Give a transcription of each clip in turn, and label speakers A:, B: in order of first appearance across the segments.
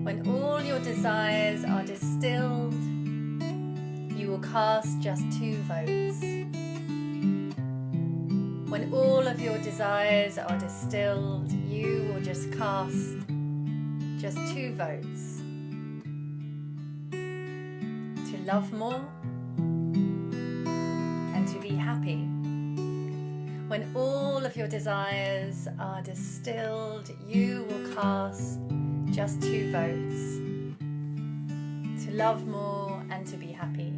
A: When all your desires are distilled, you will cast just 2 votes. When all of your desires are distilled, you will just cast just 2 votes. To love more and to be happy. When all of your desires are distilled, you will cast just 2 votes. To love more and to be happy.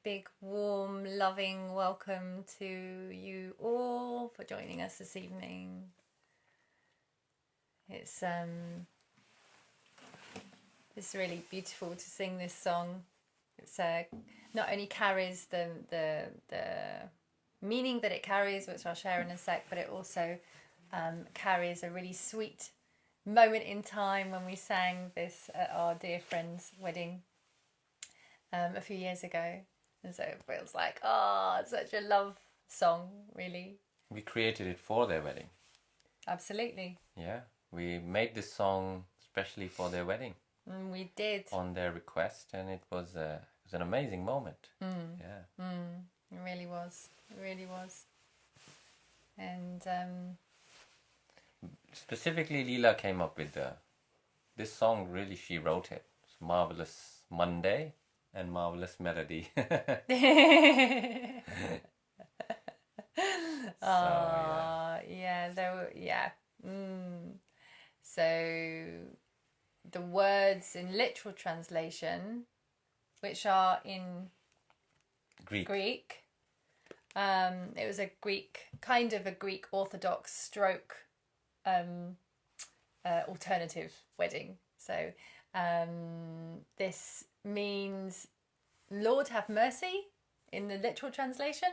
A: Big, warm, loving welcome to you all for joining us this evening. It's really beautiful to sing this song. It's not only carries the meaning that it carries, which I'll share in a sec, but it also carries a really sweet moment in time when we sang this at our dear friend's wedding a few years ago. And so it feels like, it's such a love song, really.
B: We created it for their wedding.
A: Absolutely.
B: Yeah, we made this song especially for their wedding.
A: We did.
B: On their request, and it was an amazing moment. Yeah.
A: It really was. It really was. And
B: specifically, Lila came up with this song. Really, she wrote it. It's Marvelous Monday. And marvelous melody.
A: So the words in literal translation, which are in Greek. It was a Greek Orthodox stroke alternative wedding. So this means Lord have mercy in the literal translation,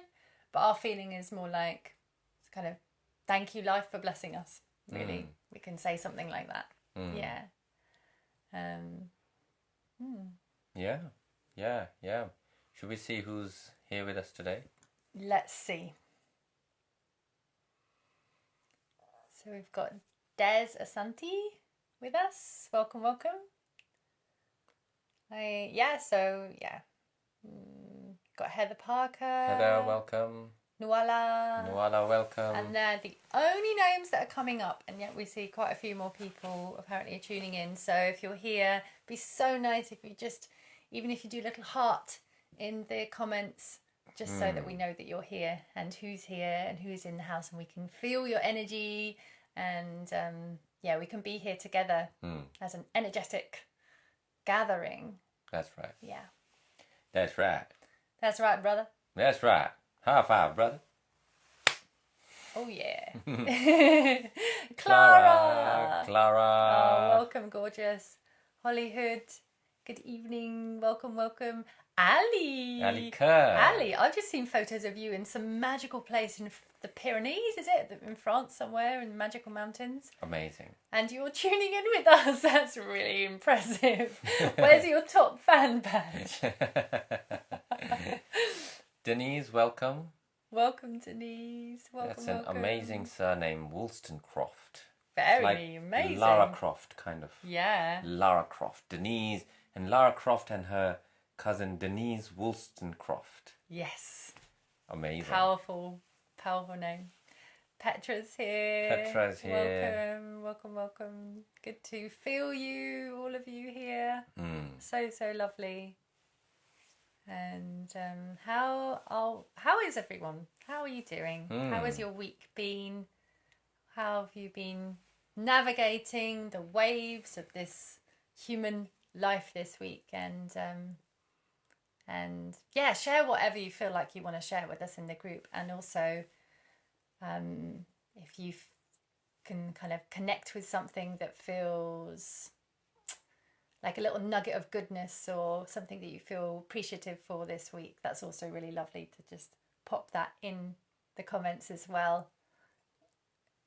A: but our feeling is more like it's kind of thank you life for blessing us, really. We can say something like that.
B: Yeah. Should we see who's here with us today?
A: Let's see. So we've got Des Asanti with us. Welcome. Got Heather Parker.
B: Heather, welcome.
A: Nuala,
B: welcome.
A: And they're the only names that are coming up, and yet we see quite a few more people apparently are tuning in. So if you're here, it'd be so nice if you just, even if you do a little heart in the comments, just so that we know that you're here and who's in the house, and we can feel your energy, and we can be here together as an energetic gathering.
B: That's right.
A: Yeah.
B: That's right.
A: That's right, brother.
B: That's right. High five, brother.
A: Oh, yeah.
B: Clara.
A: Oh, welcome, gorgeous. Holly Hood Good evening. Welcome, welcome. Ali.
B: Ali Kerr.
A: Ali, I've just seen photos of you in some magical place in the Pyrenees, is it? In France somewhere, in magical mountains.
B: Amazing.
A: And you're tuning in with us. That's really impressive. Where's your top fan badge?
B: Denise, welcome.
A: Welcome, Denise. Welcome,
B: That's an
A: welcome.
B: amazing surname, Wollstonecroft.
A: Very
B: like
A: amazing.
B: Lara Croft, kind of.
A: Yeah.
B: Lara Croft. Denise and Lara Croft and her cousin Denise Wollstonecroft.
A: Yes.
B: Amazing.
A: Powerful, powerful name. Petra's here.
B: Petra's here.
A: Welcome, welcome, welcome. Good to feel you, all of you here. So, so lovely. And how is everyone? How are you doing? How has your week been? How have you been navigating the waves of this human life this week? And yeah, share whatever you feel like you want to share with us in the group. And also, if you can kind of connect with something that feels like a little nugget of goodness or something that you feel appreciative for this week, that's also really lovely to just pop that in the comments as well.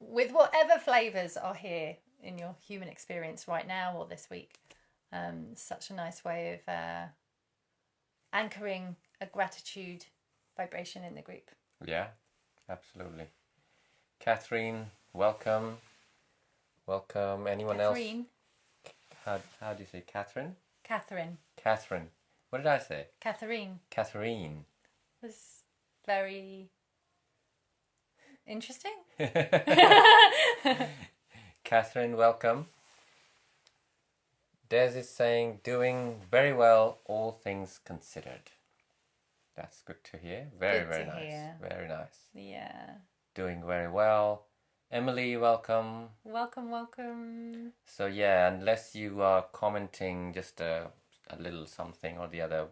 A: With whatever flavours are here in your human experience right now or this week. Such a nice way of anchoring a gratitude vibration in the group.
B: Yeah, absolutely. Catherine, welcome. Welcome. Anyone
A: Catherine.
B: else? How do you say Catherine?
A: Catherine.
B: Catherine. What did I say?
A: Catherine.
B: Catherine.
A: Was very interesting.
B: Catherine, welcome. Des is saying, doing very well, all things considered. That's good to hear. Very,
A: Good
B: very
A: to
B: nice.
A: hear.
B: Very nice.
A: Yeah.
B: Doing very well. Emily, welcome.
A: Welcome, welcome.
B: So yeah, unless you are commenting just a little something or the other,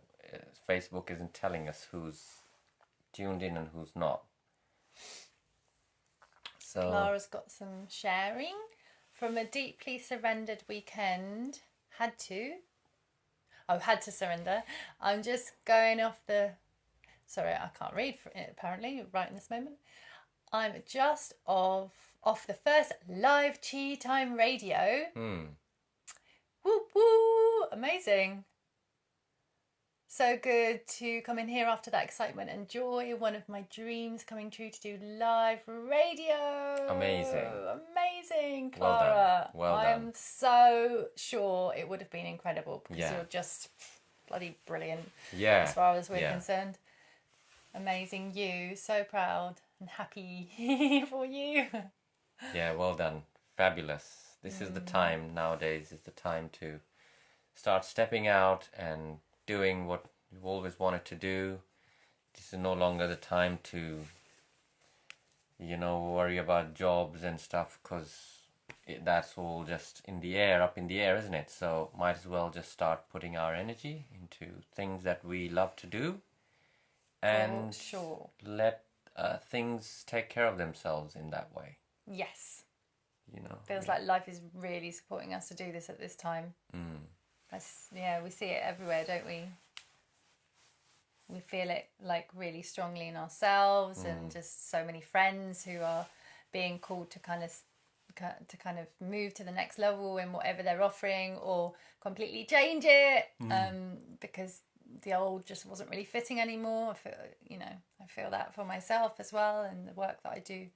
B: Facebook isn't telling us who's tuned in and who's not. So
A: Clara's got some sharing from a deeply surrendered weekend. Had to surrender. I'm just going off the... Sorry, I can't read for it apparently right in this moment. I'm just off the first live Tea Time radio. Woo woo! Amazing. So good to come in here after that excitement and joy. One of my dreams coming true to do live radio.
B: Amazing.
A: Amazing,
B: Well
A: Clara.
B: done. Well
A: I
B: done.
A: am so sure it would have been incredible because
B: Yeah.
A: you're just bloody brilliant
B: yeah,
A: as far as we're
B: yeah.
A: concerned. Amazing you. So proud and happy for you.
B: Yeah, well done. Fabulous. This is the time nowadays, is the time to start stepping out and doing what you've always wanted to do. This is no longer the time to, worry about jobs and stuff, because that's all just up in the air, isn't it? So might as well just start putting our energy into things that we love to do and
A: sure.
B: let things take care of themselves in that way.
A: Yes. Feels
B: Yeah.
A: like life is really supporting us to do this at this time. We see it everywhere, don't we? We feel it like really strongly in ourselves, and just so many friends who are being called to kind of move to the next level in whatever they're offering, or completely change it because the old just wasn't really fitting anymore. I feel that for myself as well, and the work that I do.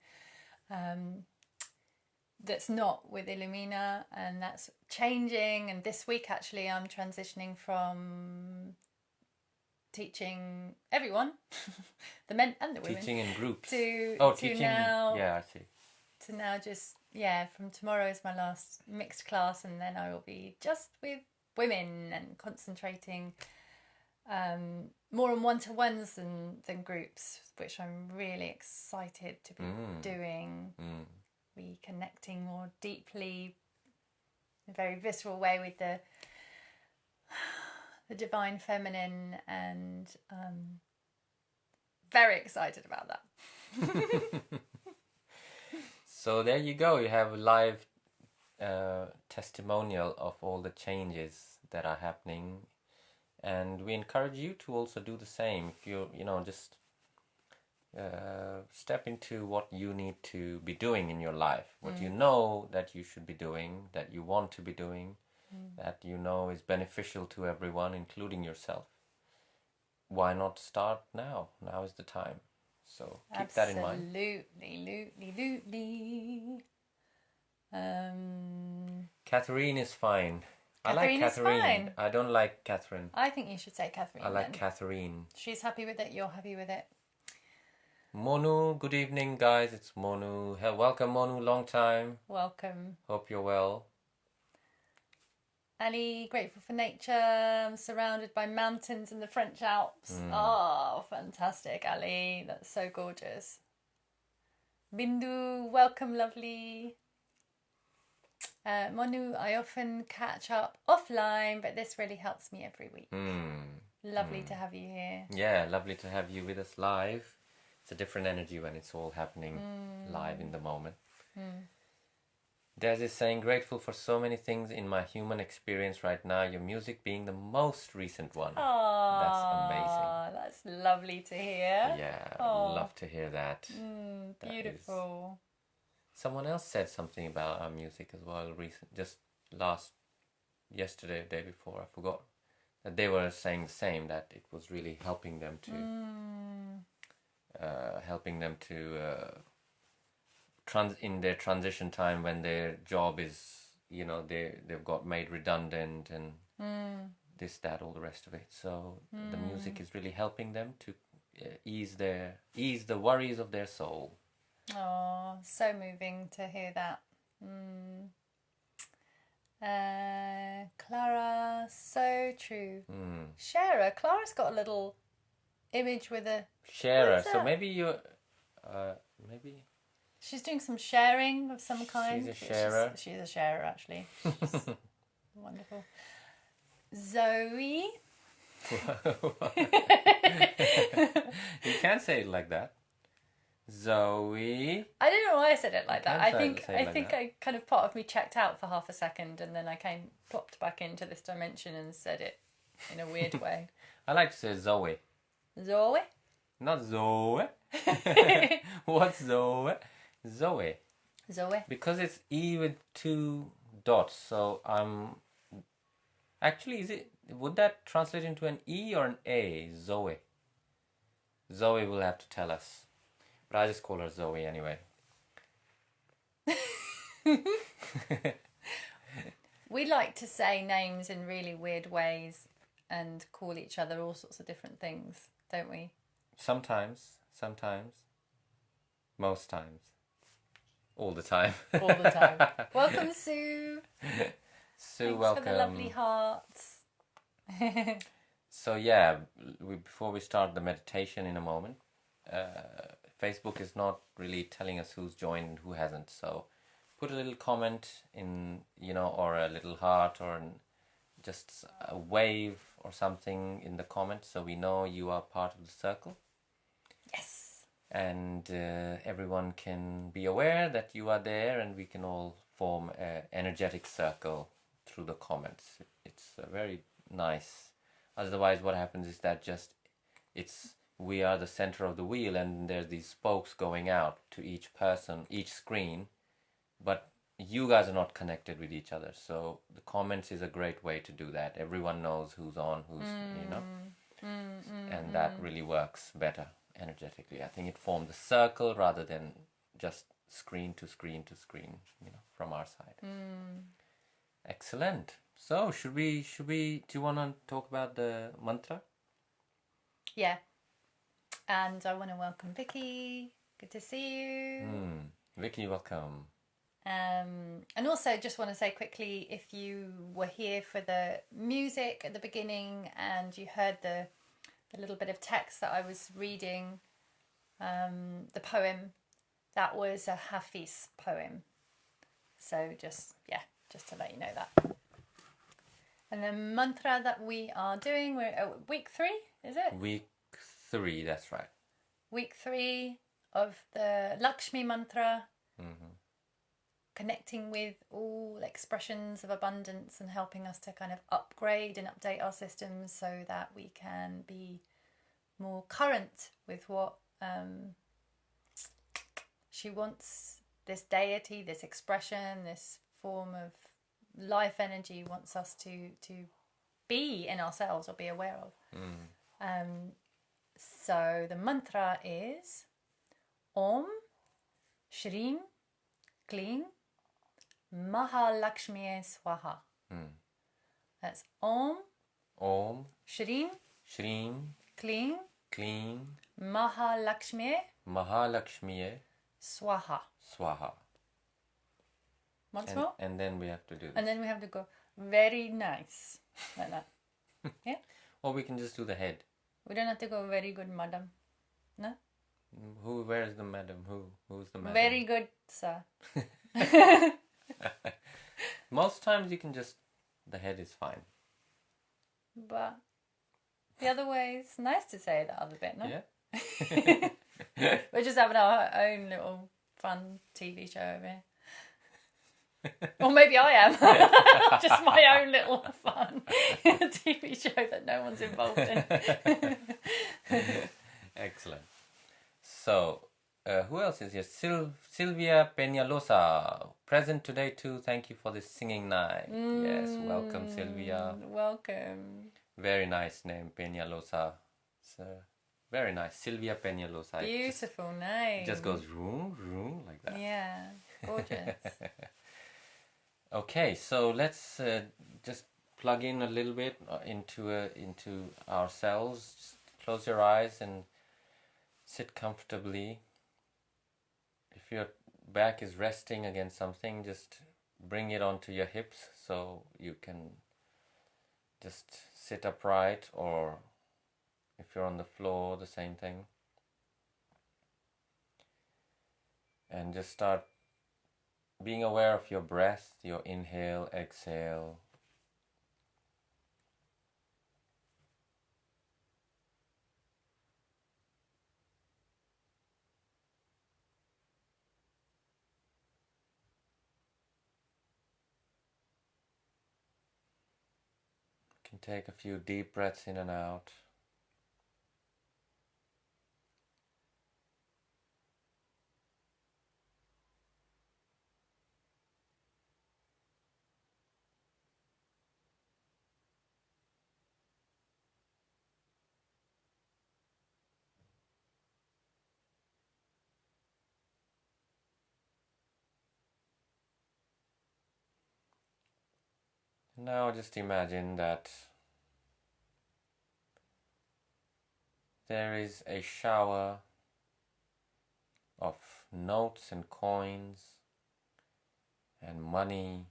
A: That's not with Illumina, and that's changing. And this week actually I'm transitioning from teaching everyone, the men and the women,
B: Teaching in groups.
A: to
B: teaching.
A: now,
B: Yeah, I see.
A: to now just, from tomorrow is my last mixed class, and then I will be just with women and concentrating more on one-to-ones than groups, which I'm really excited to be doing. Reconnecting more deeply in a very visceral way with the divine feminine, and very excited about that.
B: So there you go. You have a live testimonial of all the changes that are happening, and we encourage you to also do the same. If just step into what you need to be doing in your life, what you know that you should be doing, that you want to be doing, that you know is beneficial to everyone, including yourself. Why not start now? Now is the time. So keep that in mind.
A: Absolutely.
B: Catherine is fine. I like
A: Catherine is
B: Catherine.
A: fine.
B: I don't like Catherine.
A: I think you should say Catherine.
B: I like
A: then.
B: Catherine.
A: She's happy with it. You're happy with it.
B: Monu, good evening, guys. It's Monu. Welcome, Monu. Long time.
A: Welcome.
B: Hope you're well.
A: Ali, grateful for nature. I'm surrounded by mountains in the French Alps. Oh, fantastic, Ali. That's so gorgeous. Bindu, welcome, lovely. Monu, I often catch up offline, but this really helps me every week. Lovely to have you here.
B: Yeah, lovely to have you with us live. It's a different energy when it's all happening live in the moment. Des is saying, grateful for so many things in my human experience right now, your music being the most recent one.
A: Oh,
B: that's amazing.
A: That's lovely to hear.
B: Yeah, love to hear that.
A: Beautiful.
B: Someone else said something about our music as well, yesterday, the day before, I forgot, that they were saying the same, that it was really helping them to in their transition time when their job is, they've got made redundant and this, that, all the rest of it. So the music is really helping them to ease the worries of their soul.
A: Oh, so moving to hear that. Clara, so true. Shara, Clara's got a little image with a
B: sharer. So maybe you, maybe
A: she's doing some sharing of some kind.
B: She's a sharer.
A: She's a sharer, actually. She's wonderful. Zoe.
B: You can't say it like that. Zoe.
A: I don't know why I said it like that. I think
B: that.
A: I kind of part of me checked out for half a second, and then I plopped back into this dimension and said it in a weird way.
B: I like to say Zoe.
A: Zoe?
B: Not Zoe. What's Zoe? Zoe.
A: Zoe.
B: Because it's E with 2 dots. So actually, would that translate into an E or an A? Zoe. Zoe will have to tell us. But I just call her Zoe anyway.
A: We like to say names in really weird ways and call each other all sorts of different things, don't we?
B: Sometimes. Most times. All the time.
A: All the time. Welcome, Sue.
B: Sue,
A: Thanks
B: welcome.
A: for the lovely hearts.
B: So yeah, before we start the meditation in a moment, Facebook is not really telling us who's joined and who hasn't. So put a little comment in, or a little heart or just a wave or something in the comments so we know you are part of the circle.
A: Yes.
B: And everyone can be aware that you are there, and we can all form an energetic circle through the comments. It's very nice. Otherwise, what happens is that we are the center of the wheel, and there's these spokes going out to each person, each screen, but you guys are not connected with each other. So the comments is a great way to do that. Everyone knows who's on, and that really works better energetically. I think it forms a circle rather than just screen to screen to screen, from our side. Excellent. So do you want to talk about the mantra?
A: Yeah. And I want to welcome Vicky. Good to see you.
B: Vicky, welcome.
A: And also just want to say quickly, if you were here for the music at the beginning and you heard the little bit of text that I was reading, the poem, that was a Hafiz poem. So just to let you know that. And the mantra that we are doing, we're at week 3, is it?
B: Week 3, that's right.
A: Week 3 of the Lakshmi mantra. connecting with all expressions of abundance and helping us to kind of upgrade and update our systems so that we can be more current with what she wants, this deity, this expression, this form of life energy wants us to be in ourselves or be aware of. So the mantra is Om SHREEM KLEEM MAHALAKSHMIYE SWAHA. That's Om SHREEM KLEEM
B: Mahalakshmiye
A: Swaha. Once more.
B: And then we have to do this.
A: And then we have to go very nice. Like that. Yeah?
B: Or we can just do the head.
A: We don't have to go very good, madam. No?
B: Where is the madam? Who's the madam?
A: Very good, sir.
B: Most times you can just, the head is fine.
A: But the other way, it's nice to say the other bit, no?
B: Yeah.
A: We're just having our own little fun TV show over here. Or maybe I am. Just my own little fun TV show that no one's involved in.
B: Excellent. So, who else is here? Sylvia Peñalosa, present today too. Thank you for this singing night. Yes, welcome Sylvia.
A: Welcome.
B: Very nice name, Peñalosa. It's very nice, Sylvia Peñalosa.
A: Beautiful name.
B: It just goes room, room like that.
A: Yeah, gorgeous.
B: Okay, so let's just plug in a little bit into ourselves. Just close your eyes and sit comfortably. If your back is resting against something, just bring it onto your hips so you can just sit upright, or if you're on the floor, the same thing. And just start being aware of your breath, your inhale, exhale. You can take a few deep breaths in and out. Now just imagine that there is a shower of notes and coins and money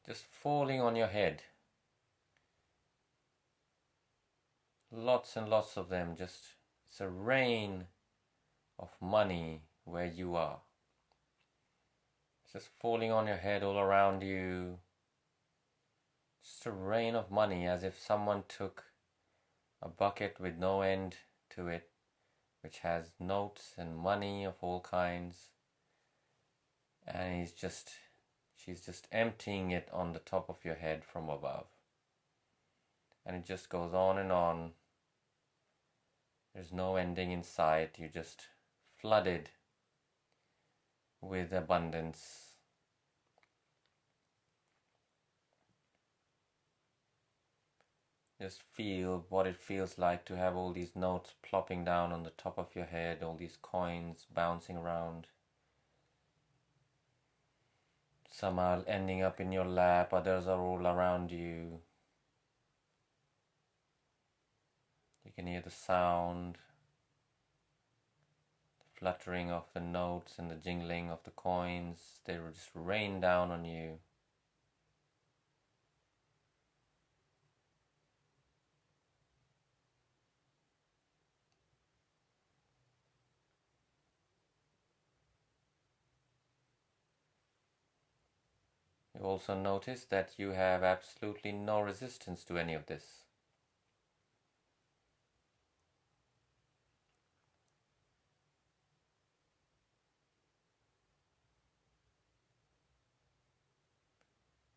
B: just falling on your head. Lots and lots of them, it's a rain of money where you are. It's just falling on your head, all around you. Just a rain of money, as if someone took a bucket with no end to it, which has notes and money of all kinds, and she's just emptying it on the top of your head from above. And it just goes on and on. There's no ending in sight. You're just flooded with abundance. Just feel what it feels like to have all these notes plopping down on the top of your head, all these coins bouncing around. Some are ending up in your lap, others are all around you. You can hear the sound, the fluttering of the notes and the jingling of the coins. They will just rain down on you. You also notice that you have absolutely no resistance to any of this.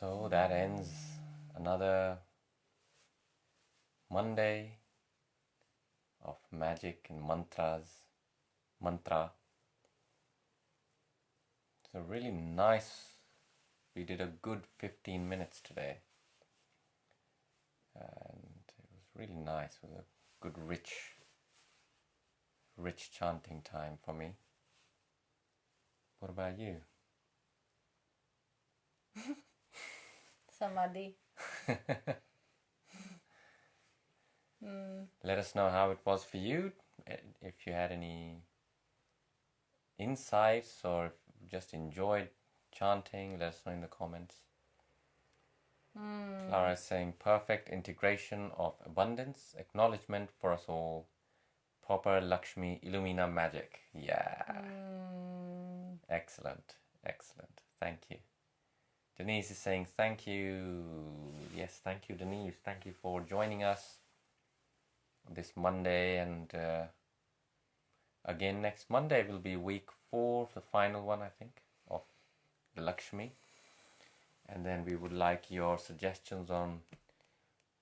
B: So that ends another Monday of magic and mantra. So really nice. We did a good 15 minutes today. And it was really nice. It was a good rich chanting time for me. What about you?
A: Samadhi.
B: Let us know how it was for you. If you had any insights or if you just enjoyed chanting, let us know in the comments. Clara is saying perfect integration of abundance, acknowledgement for us all. Proper Lakshmi Illumina magic. Yeah. Excellent. Excellent. Thank you. Denise is saying thank you. Yes, thank you, Denise. Thank you for joining us this Monday. And again, next Monday will be week 4, the final one, I think, of the Lakshmi. And then we would like your suggestions on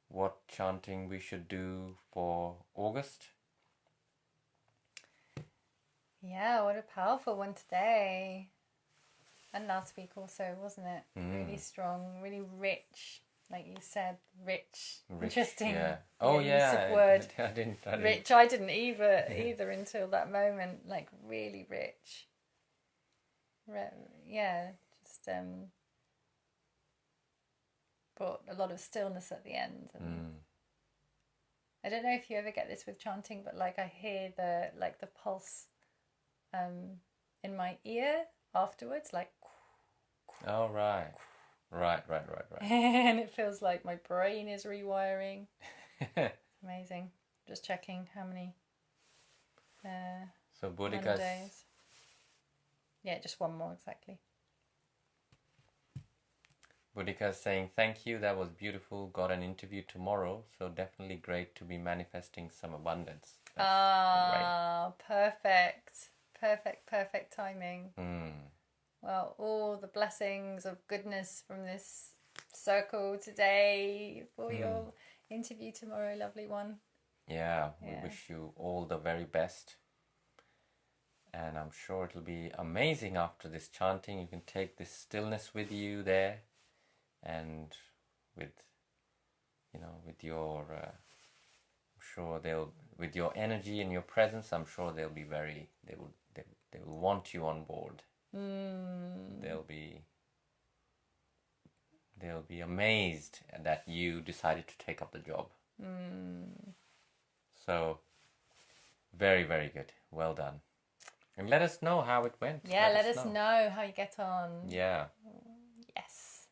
B: what chanting we should do for August.
A: Yeah, what a powerful one today. And last week also, wasn't it? Really strong, really rich. Like you said, rich. Interesting.
B: Yeah. Oh, yeah.
A: Use of word.
B: I didn't.
A: Rich. I didn't either until that moment. Like really rich. Yeah, just brought a lot of stillness at the end. And I don't know if you ever get this with chanting, but like I hear the pulse in my ear afterwards, like.
B: Oh, right. Right.
A: And it feels like my brain is rewiring. It's amazing. Just checking how many
B: so Boudica's...
A: Mondays. Yeah, just one more exactly.
B: Boudica's saying, thank you, that was beautiful. Got an interview tomorrow, so definitely great to be manifesting some abundance.
A: That's perfect. Perfect timing. Well, all the blessings of goodness from this circle today for your interview tomorrow, lovely one.
B: Yeah, we wish you all the very best. And I'm sure it'll be amazing after this chanting. You can take this stillness with you there. And with your, I'm sure with your energy and your presence, I'm sure they will want you on board. They'll be amazed that you decided to take up the job. So, very, very good. Well done. And let us know how it went.
A: Yeah, let us know how you get on.
B: Yeah.
A: Yes.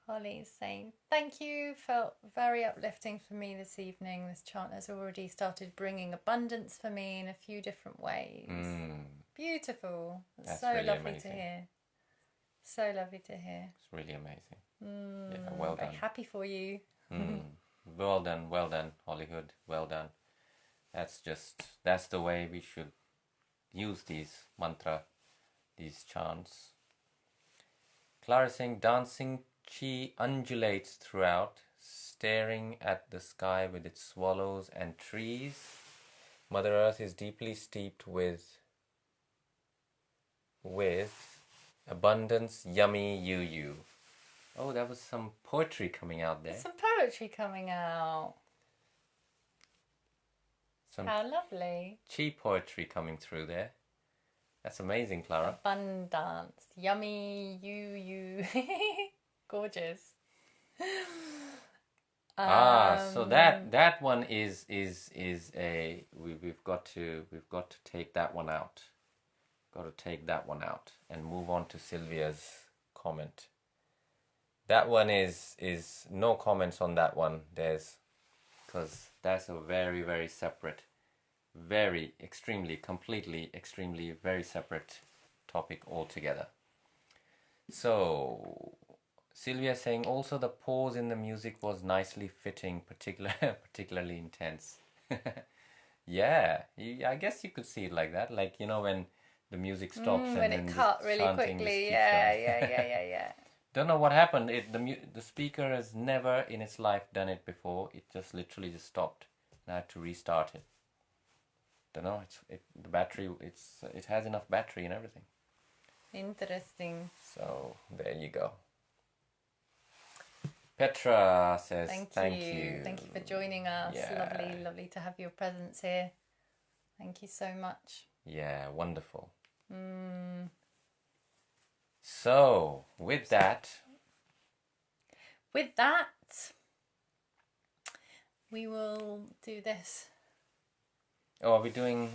A: Holly's saying, thank you. Felt very uplifting for me this evening. This chant has already started bringing abundance for me in a few different ways. Beautiful. That's so
B: really
A: lovely
B: amazing.
A: to hear. So lovely to hear.
B: It's really amazing. Yeah, well done.
A: Very happy for you.
B: Well done, Hollywood. Well done. That's the way we should use these mantra, these chants. Clara saying, dancing chi undulates throughout, staring at the sky with its swallows and trees. Mother Earth is deeply steeped with abundance, yummy you. Oh, that was some poetry coming out there.
A: Some poetry coming out. How lovely.
B: Chi poetry coming through there. That's amazing, Clara.
A: Abundance, yummy you. Gorgeous.
B: So that one is a we've got to take that one out. Got to take that one out and move on to Sylvia's comment. That one is no comments on that one. Because that's a very, very separate, very extremely very separate topic altogether. So Sylvia saying also the pause in the music was nicely fitting, particularly intense. Yeah, I guess you could see it like that. Like, when the music stops and
A: when
B: then
A: it cut
B: the
A: really
B: chanting
A: quickly.
B: just keeps
A: Yeah.
B: Don't know what happened. The speaker has never in its life done it before. It just literally just stopped. And I had to restart it. Don't know. The battery. It has enough battery and everything.
A: Interesting.
B: So there you go. Petra says thank you.
A: Thank you for joining us.
B: Yeah.
A: Lovely to have your presence here. Thank you so much.
B: Yeah, wonderful. So with that,
A: we will do this.
B: Oh, are we doing?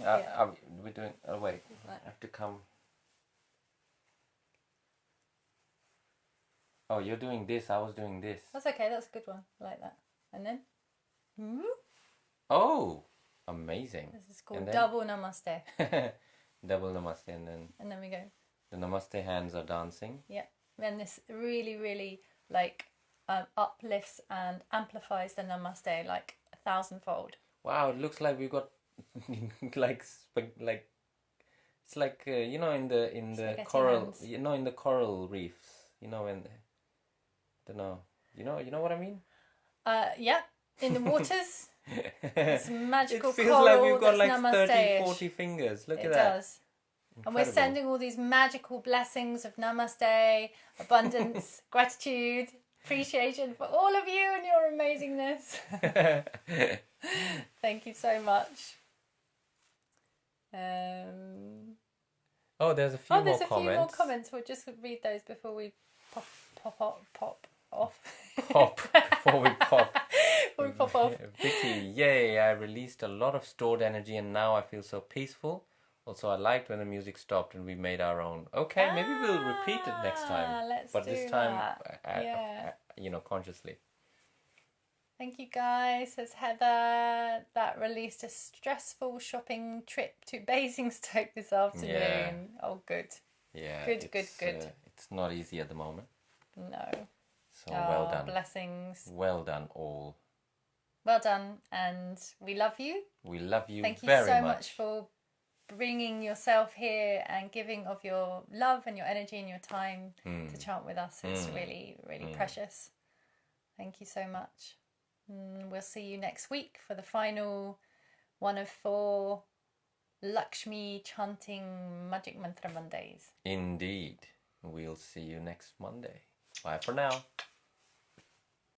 B: We're doing. Oh wait, I have to come. Oh, you're doing this. I was doing this.
A: That's okay. That's a good one. I like that. And then.
B: Oh, amazing.
A: This is called double namaste.
B: Double namaste, and then
A: we go.
B: The namaste hands are dancing.
A: Yeah, and this really like uplifts and amplifies the namaste like 1,000-fold.
B: Wow, it looks like we've got like it's like you know in the coral hands. You know in the coral reefs, you know when don't know you know what I mean.
A: Yeah, in the waters. It's magical.
B: It feels
A: coral
B: like we've got like
A: namaste-ish.
B: 30-40 fingers. Look at that.
A: It does. Incredible. And we're sending all these magical blessings of namaste, abundance, gratitude, appreciation for all of you and your amazingness. Thank you so much.
B: Oh, there's a few more comments.
A: A few more comments. We'll just read those before we pop off.
B: Before we pop.
A: Before we pop off.
B: Vicky, yay, I released a lot of stored energy and now I feel so peaceful. Also, I liked when the music stopped and we made our own. Okay, maybe we'll repeat it next time. But this time, consciously.
A: Thank you guys, says Heather. That released a stressful shopping trip to Basingstoke this afternoon.
B: Yeah.
A: Oh, good.
B: Yeah.
A: Good.
B: It's not easy at the moment.
A: No.
B: So well done.
A: Blessings.
B: Well done, all.
A: Well done, and we love you.
B: We love you very much.
A: Thank you so much for bringing yourself here and giving of your love and your energy and your time to chant with us. It's really precious. Thank you so much. We'll see you next week for the final one of 4 Lakshmi chanting Magic Mantra Mondays.
B: Indeed. We'll see you next Monday. Bye for now.